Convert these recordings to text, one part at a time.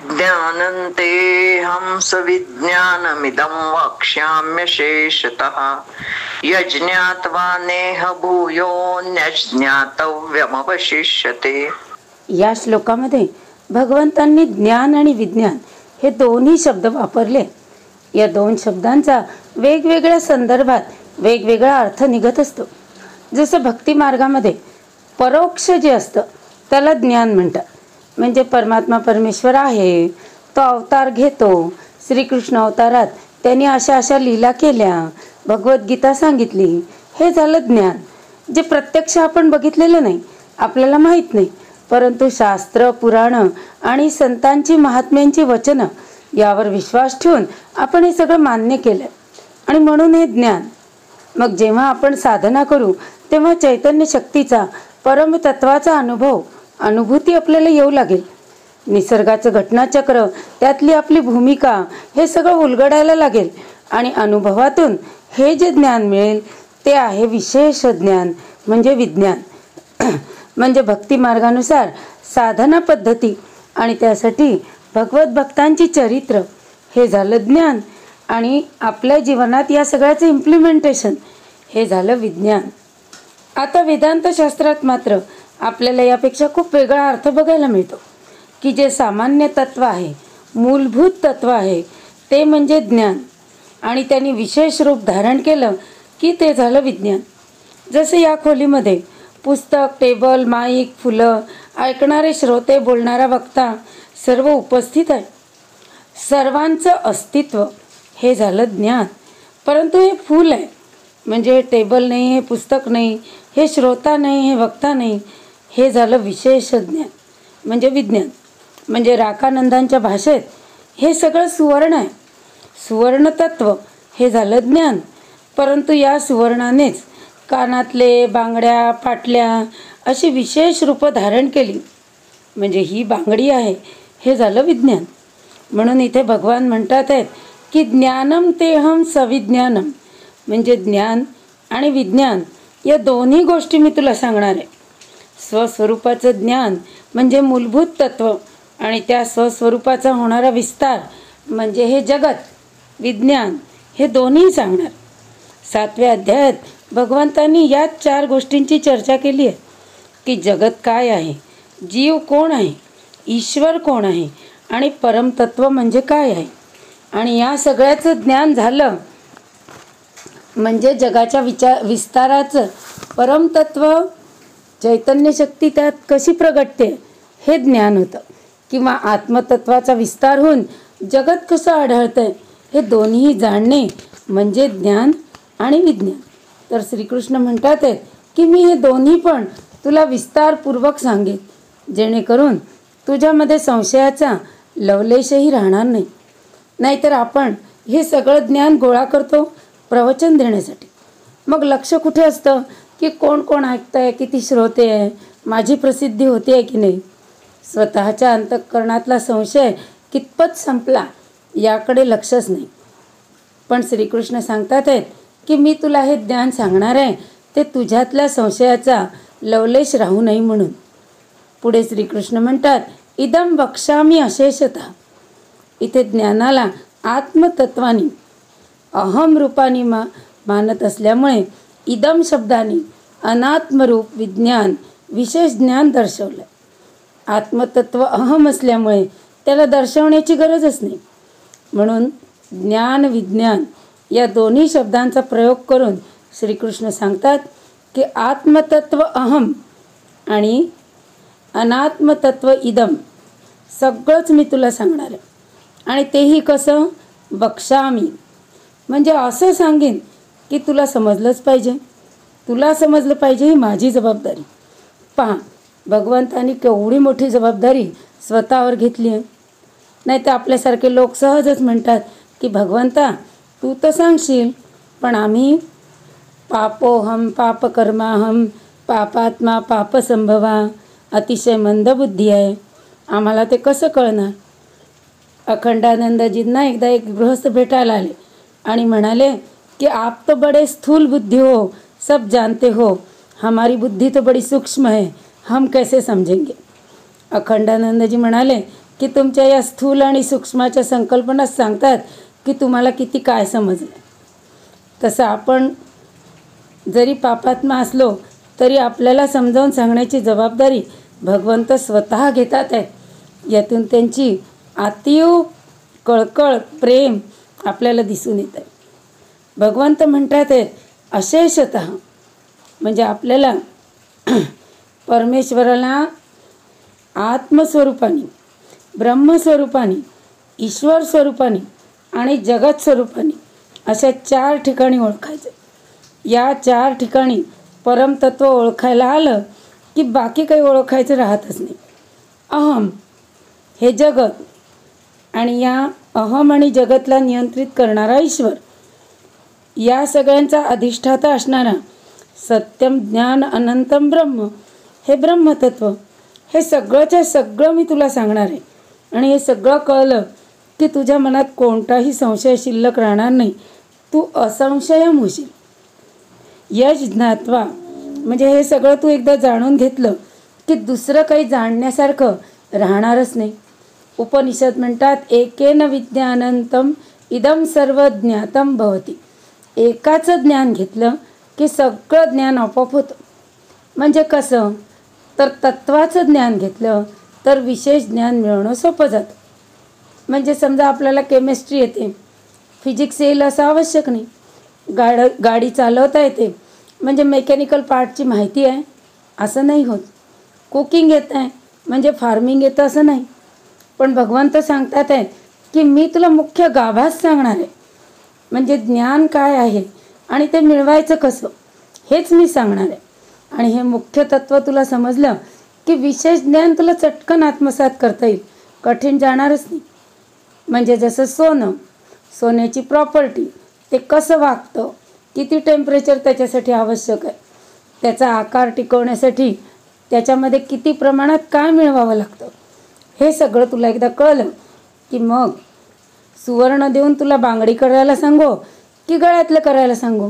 ज्ञानन्तेऽहं सविज्ञानमिदं वक्ष्याम्यशेषतः यज्ञात्वा नेह भूयोऽन्यज्ञातव्यमवशिष्यते। या श्लोकामध्ये भगवंतांनी ज्ञान आणि विज्ञान हे दोन्ही शब्द वापरले. या दोन शब्दांचा वेगवेगळ्या संदर्भात वेगवेगळा अर्थ निघत असतो. जसं भक्ती मार्गामध्ये परोक्ष जे असतं त्याला ज्ञान म्हणतात. म्हणजे परमात्मा परमेश्वर आहे, तो अवतार घेतो. श्रीकृष्ण अवतारात त्यांनी अशा अशा लीला केल्या, भगवद्गीता सांगितली, हे झालं ज्ञान. जे प्रत्यक्ष आपण बघितलेलं नाही, आपल्याला माहीत नाही, परंतु शास्त्र, पुराणं आणि संतांची महात्म्यांची वचनं यावर विश्वास ठेवून आपण हे सगळं मान्य केलं आणि म्हणून हे ज्ञान. मग जेव्हा आपण साधना करू तेव्हा चैतन्य शक्तीचा, परमतत्वाचा अनुभूती आपल्याला येऊ लागेल. निसर्गाचं घटनाचक्र, त्यातली आपली भूमिका, हे सगळं उलगडायला लागेल आणि अनुभवातून हे जे ज्ञान मिळेल ते आहे विशेष ज्ञान म्हणजे विज्ञान. म्हणजे भक्ती मार्गानुसार साधना पद्धती आणि त्यासाठी भगवत भक्तांची चरित्र हे झालं ज्ञान आणि आपल्या जीवनात या सगळ्याचं इम्प्लिमेंटेशन हे झालं विज्ञान. आता वेदांत शास्त्रात मात्र आपल्याला यापेक्षा खूप वेगळा अर्थ बघायला मिळतो की जे सामान्य तत्व आहे, मूलभूत तत्व आहे ते म्हणजे ज्ञान आणि त्यांनी विशेष रूप धारण केलं की ते झालं विज्ञान. जसं या खोलीमध्ये पुस्तक, टेबल, माईक, फुलं, ऐकणारे श्रोते, बोलणारा वक्ता सर्व उपस्थित आहे. सर्वांचं अस्तित्व हे झालं ज्ञान. परंतु हे फूल आहे म्हणजे हे टेबल नाही, हे पुस्तक नाही, हे श्रोता नाही, हे वक्ता नाही, हे झालं विशेष ज्ञान म्हणजे विज्ञान. म्हणजे राखानंदांच्या भाषेत हे सगळं सुवर्ण आहे. सुवर्ण तत्व हे झालं ज्ञान. परंतु या सुवर्णानेच कानातले, बांगड्या, पाटल्या अशी विशेष रूपं धारण केली म्हणजे ही बांगडी आहे, हे झालं विज्ञान. म्हणून इथे भगवान म्हणतात आहेत की ज्ञानम तेहम सविज्ञानम, म्हणजे ज्ञान आणि विज्ञान या दोन्ही गोष्टी मी तुला सांगणार आहे. स्वस्वरूपाचं ज्ञान म्हणजे मूलभूत तत्व आणि त्या स्वस्वरूपाचा होणारा विस्तार म्हणजे हे जगत. विज्ञान हे दोन्ही सांगणार. 7व्या अध्यायात भगवंतांनी याच 4 गोष्टींची चर्चा केली आहे की जगत काय आहे, जीव कोण आहे, ईश्वर कोण आहे आणि परमतत्व म्हणजे काय आहे. आणि या सगळ्याचं ज्ञान झालं म्हणजे जगाच्या विस्ताराचं परमतत्व, चैतन्य शक्ती त्यात कशी प्रगटते हे ज्ञान होतं. किंवा आत्मतत्वाचा विस्तार होऊन जगत कसं आढळतंय हे दोन्ही जाणणे म्हणजे ज्ञान आणि विज्ञान. तर श्रीकृष्ण म्हणतात आहेत की मी हे दोन्ही पण तुला विस्तारपूर्वक सांगेन जेणेकरून तुझ्यामध्ये संशयाचा लवलेशही राहणार नाही. नाहीतर आपण हे सगळं ज्ञान गोळा करतो प्रवचन देण्यासाठी. मग लक्ष कुठे असतं की कोण कोण ऐकतंय, किती श्रोते आहे, माझी प्रसिद्धी होते आहे की नाही. स्वतःच्या अंतःकरणातला संशय कितपत संपला याकडे लक्षच नाही. पण श्रीकृष्ण सांगतात आहेत की मी तुला हे ज्ञान सांगणार आहे ते तुझ्यातल्या संशयाचा लवलेश राहू नये म्हणून. पुढे श्रीकृष्ण म्हणतात इदम वक्ष्यामि अशेषतः. इथे ज्ञानाला आत्मतत्वानी अहम रूपाने मानत असल्यामुळे इदम शब्दाने अनात्मरूप विज्ञान विशेष ज्ञान दर्शवलं. आत्मतत्व अहम असल्यामुळे त्याला दर्शवण्याची गरजच नाही. म्हणून ज्ञान विज्ञान या दोन्ही शब्दांचा प्रयोग करून श्रीकृष्ण सांगतात की आत्मतत्व अहम आणि अनात्मतत्व इदम सगळंच मी तुला सांगणार आहे. आणि तेही कसं वक्ष्यामि म्हणजे असं सांगेन की तुला समजलंच पाहिजे. तुला समजलं पाहिजे ही माझी जबाबदारी. पहा भगवंतांनी केवढी मोठी जबाबदारी स्वतःवर घेतली आहे. नाही तर आपल्यासारखे लोक सहजच म्हणतात की भगवंता तू तर सांगशील, पण आम्ही पापोहम पापकर्माहम पापात्मा पापसंभवा अतिशय मंदबुद्धी आहे, आम्हाला ते कसं कळणार. अखंडानंदजींना एकदा एक गृहस्थ भेटायला आले आणि म्हणाले कि आप तो बड़े स्थूल बुद्धि हो, सब जानते हो, हमारी बुद्धि तो बड़ी सूक्ष्म है, हम कैसे समझेंगे. अखंडानंद जी म्हणाले की तुमच्या या स्थूल आणि सूक्ष्माच्या संकल्पना सांगतात की तुम्हाला किती काय समजलं. तसं आपण जरी पापात्मा असलो तरी आपल्याला समजावून सांगण्याची जबाबदारी भगवंत स्वतः घेतात आहेत. यातून त्यांची अतीव कळकळ प्रेम आपल्याला दिसून येत आहे. भगवंत म्हणतात आहेत अशेषतः, म्हणजे आपल्याला परमेश्वराला आत्मस्वरूपाने, ब्रह्मस्वरूपाने, ईश्वर स्वरूपाने आणि जगत स्वरूपाने अशा 4 ठिकाणी ओळखायचं. या 4 ठिकाणी परमतत्व ओळखायला आलं की बाकी काही ओळखायचं राहतच नाही. अहम हे जगत आणि या अहम आणि जगतला नियंत्रित करणारा ईश्वर, या सगळ्यांचा अधिष्ठाता असणारा सत्यम ज्ञान अनंतम ब्रह्म हे ब्रह्मतत्व, हे सगळंच्या सगळं मी तुला सांगणार आहे. आणि हे सगळं कळलं की तुझ्या मनात कोणताही संशय शिल्लक राहणार नाही. तू असंशयम होशील. यश ज्ञात्वा म्हणजे हे सगळं तू एकदा जाणून घेतलं की दुसरं काही जाणण्यासारखं राहणारच नाही. उपनिषद म्हणतात एकेन विज्ञानंतम इदम सर्व ज्ञातम भवती. एकाचं ज्ञान घेतलं की सगळं ज्ञान आपोआप होतं. म्हणजे कसं, तर तत्वाचं ज्ञान घेतलं तर विशेष ज्ञान मिळवणं सोपं जातं. म्हणजे समजा आपल्याला केमिस्ट्री येते, फिजिक्स येईल असं आवश्यक नाही. गाडी चालवता येते म्हणजे मेकॅनिकल पार्टची माहिती आहे असं नाही होत. कुकिंग येत आहे म्हणजे फार्मिंग येतं असं नाही. पण भगवंत सांगतात आहेत की मी तुला मुख्य गाभास सांगणार आहे. म्हणजे ज्ञान काय आहे आणि ते मिळवायचं कसं हेच मी सांगणार आहे. आणि हे मुख्य तत्त्व तुला समजलं की विशेष ज्ञान तुला चटकन आत्मसात करता येईल, कठीण जाणारच नाही. म्हणजे जसं सोन्याची प्रॉपर्टी, ते कसं वागतं, किती टेम्परेचर त्याच्यासाठी आवश्यक आहे, त्याचा आकार टिकवण्यासाठी त्याच्यामध्ये किती प्रमाणात काय मिळवावं लागतं, हे सगळं तुला एकदा कळलं की मग सुवर्ण देऊन तुला बांगडी करायला सांगो की गळ्यातलं करायला सांगो,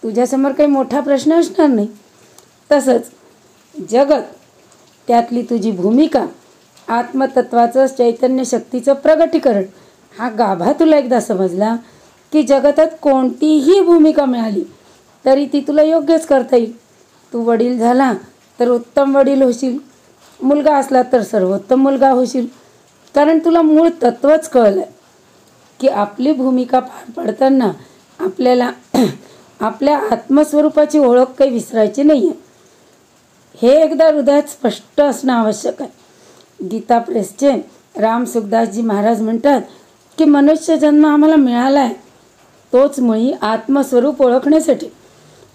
तुझ्यासमोर काही मोठा प्रश्न असणार नाही. तसंच जगत, त्यातली तुझी भूमिका, आत्मतत्वाचं चैतन्य शक्तीचं प्रगटीकरण, हा गाभा तुला एकदा समजला की जगतात कोणतीही भूमिका मिळाली तरी ती तुला योग्यच करता येईल. तू वडील झाला तर उत्तम वडील होशील, मुलगा असला तर सर्वोत्तम मुलगा होशील. कारण तुला मूळ तत्वच कळलं आहे की आपली भूमिका पार पाडताना आपल्याला आपल्या आत्मस्वरूपाची ओळख काही विसरायची नाही आहे. हे एकदा हृदयात स्पष्ट असणं आवश्यक आहे. गीता प्रेसचे राम सुखदासजी महाराज म्हणतात की मनुष्य जन्म आम्हाला मिळाला आहे तोच मुळी आत्मस्वरूप ओळखण्यासाठी,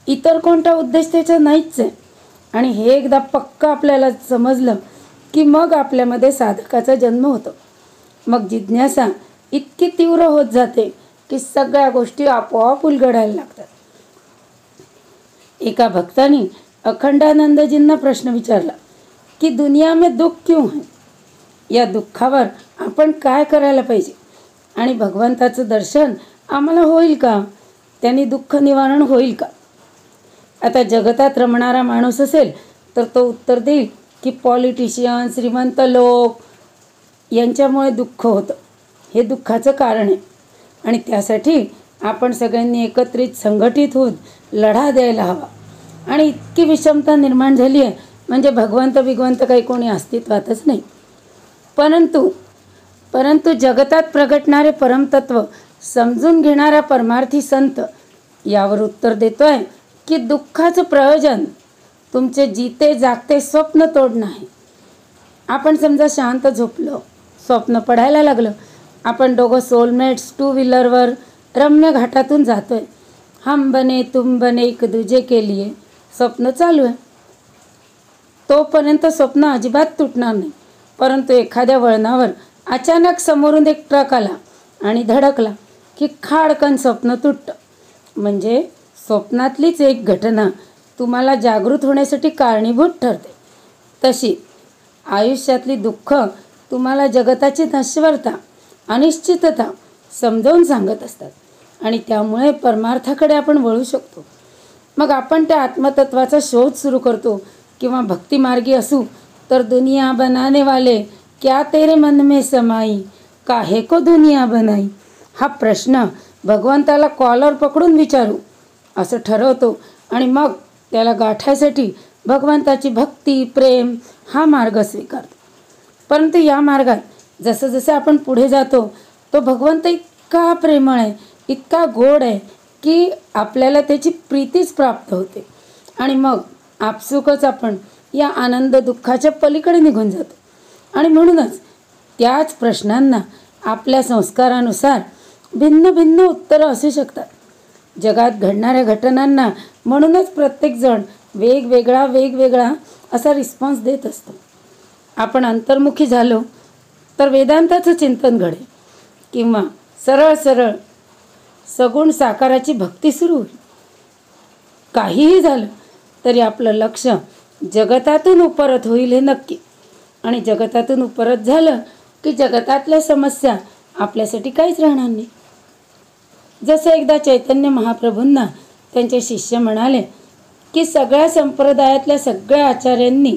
इतर कोणता उद्देश त्याचा नाहीच आहे. आणि हे एकदा पक्क आपल्याला समजलं की मग आपल्यामध्ये साधकाचा जन्म होतो. मग जिज्ञासा इतकी तीव्र होत जाते की सगळ्या गोष्टी आपोआप उलगडायला लागतात. एका भक्ताने अखंडानंदजींना प्रश्न विचारला की दुनिया में दुःख क्यों है, या दुःखावर आपण काय करायला पाहिजे आणि भगवंताचं दर्शन आम्हाला होईल का, त्यांनी दुःख निवारण होईल का. आता जगतात रमणारा माणूस असेल तर तो उत्तर देईल की पॉलिटिशियन, श्रीमंत लोक यांच्यामुळे दुःख होतं, हे दुःखाचं कारण आहे. आणि त्यासाठी आपण सगळ्यांनी एकत्रित संघटित होऊन लढा द्यायला हवा. आणि इतकी विषमता निर्माण झाली आहे म्हणजे भगवंत काही कोणी अस्तित्वातच नाही. परंतु जगतात प्रगटणारे परमतत्व समजून घेणारा परमार्थी संत यावर उत्तर देतोय की दुःखाचं प्रयोजन तुमचे जीते जागते स्वप्न तोडणं आहे. आपण समजा शांत झोपलो, स्वप्न पडायला लागलं, आपण दोघं सोलमेट्स 2 व्हीलरवर रम्य घाटातून जातोय, हम बने तुम बने एक दूजे के लिए, स्वप्न चालू आहे. तोपर्यंत स्वप्न अजिबात तुटणार नाही. परंतु एखाद्या वळणावर अचानक समोरून एक ट्रक आला आणि धडकला की खाडकन स्वप्न तुटतं. म्हणजे स्वप्नातलीच एक घटना तुम्हाला जागृत होण्यासाठी कारणीभूत ठरते. तशी आयुष्यातली दुःख तुम्हाला जगताची नश्वरता, अनिश्चितता समजावून सांगत असतात आणि त्यामुळे परमार्थाकडे आपण वळू शकतो. मग आपण त्या आत्मतत्वाचा शोध सुरू करतो किंवा भक्तिमार्गी असू तर दुनिया बनाने वाले क्या तेरे मन में समाई, काहे को दुनिया बनाई. हा प्रश्न भगवंताला कॉलर पकडून विचारू असं ठरवतो आणि मग त्याला गाठायसाठी भगवंताची भक्ती प्रेम हा मार्ग स्वीकारतो. परंतु या मार्गात जसं जसं आपण पुढे जातो तो भगवंत इतका प्रेमळ आहे, इतका गोड आहे की आपल्याला त्याची प्रीतीच प्राप्त होते आणि मग आपसुकच आपण या आनंद दुःखाच्या पलीकडे निघून जातो. आणि म्हणूनच त्याच प्रश्नांना आपल्या संस्कारानुसार भिन्न भिन्न उत्तरं असू शकतात. जगात घडणाऱ्या घटनांना म्हणूनच प्रत्येकजण वेगवेगळा असा रिस्पॉन्स देत असतो. आपण अंतर्मुखी झालो तर वेदांताचं चिंतन घडेल किंवा सरळ सरळ सगुण साकाराची भक्ती सुरू होईल. काहीही झालं तरी आपलं लक्ष जगतातून उपरत होईल हे नक्की. आणि जगतातून उपरत झालं की जगतातल्या समस्या आपल्यासाठी काहीच राहणार नाही. जसं एकदा चैतन्य महाप्रभूंना त्यांचे शिष्य म्हणाले की सगळ्या संप्रदायातल्या सगळ्या आचार्यांनी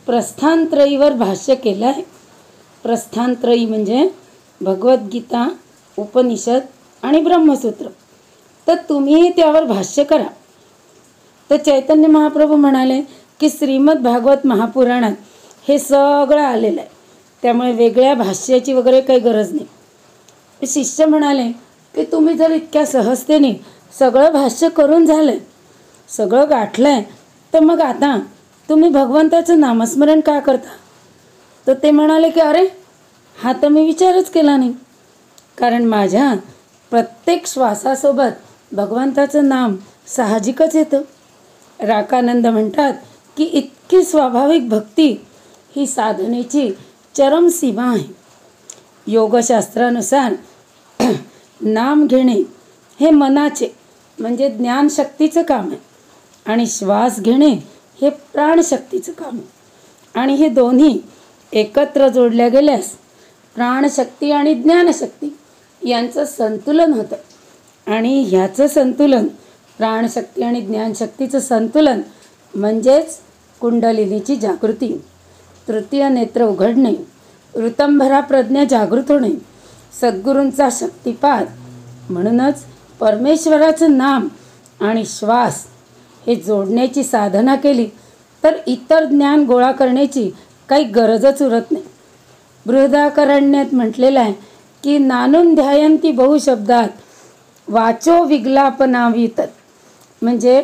प्रस्थानत्रयीवर भाष्य केलं आहे. प्रस्थानत्रयी म्हणजे भगवद्गीता, उपनिषद आणि ब्रह्मसूत्र. तर तुम्हीही त्यावर भाष्य करा. तर चैतन्य महाप्रभू म्हणाले की श्रीमद भागवत महापुराणात हे सगळं आलेलं आहे, त्यामुळे वेगळ्या भाष्याची वगैरे काही गरज नाही. शिष्य म्हणाले की तुम्ही जर इतक्या सहजतेने सगळं भाष्य करून झालं, सगळं गाठलं आहे, तर मग आता तुम्ही भगवंताचं नामस्मरण का करता. तर ते म्हणाले की अरे हा तर मी विचारच केला नाही, कारण माझ्या प्रत्येक श्वासासोबत भगवंताचं नाम साहजिकच येतं. राकानंद म्हणतात की इतकी स्वाभाविक भक्ती ही साधनेची चरम सीमा आहे. योगशास्त्रानुसार नाम घेणे हे मनाचे म्हणजे ज्ञानशक्तीचं काम आहे आणि श्वास घेणे हे प्राणशक्तीचं काम आहे. आणि हे दोन्ही एकत्र जोडल्या गेल्यास प्राणशक्ती आणि ज्ञानशक्ती यांचं संतुलन होतं आणि ह्याचं संतुलन, प्राणशक्ती आणि ज्ञानशक्तीचं संतुलन म्हणजेच कुंडलिनीची जागृती, तृतीय नेत्र उघडणे, ऋतंभरा प्रज्ञा जागृत होणे, सद्गुरूंचा शक्तिपात. म्हणूनच परमेश्वराचं नाम आणि श्वास हे जोडण्याची साधना केली तर इतर ज्ञान गोळा करण्याची काही गरजच उरत नाही. बृहदारण्यकात म्हटलेलं आहे की नानुन ध्यायंती बहुशब्दात वाचो विग्लापनावितत. म्हणजे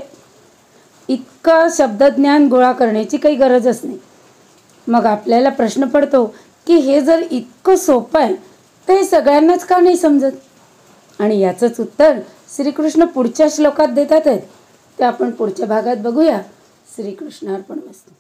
इतकं शब्दज्ञान गोळा करण्याची काही गरजच नाही. मग आपल्याला प्रश्न पडतो की हे जर इतकं सोपं आहे तर हे सगळ्यांनाच का नाही समजत. आणि याचंच उत्तर श्रीकृष्ण पुढच्या श्लोकात देतात आहेत, ते आपण पुढच्या भागात बघूया. श्रीकृष्णार्पणमस्तु.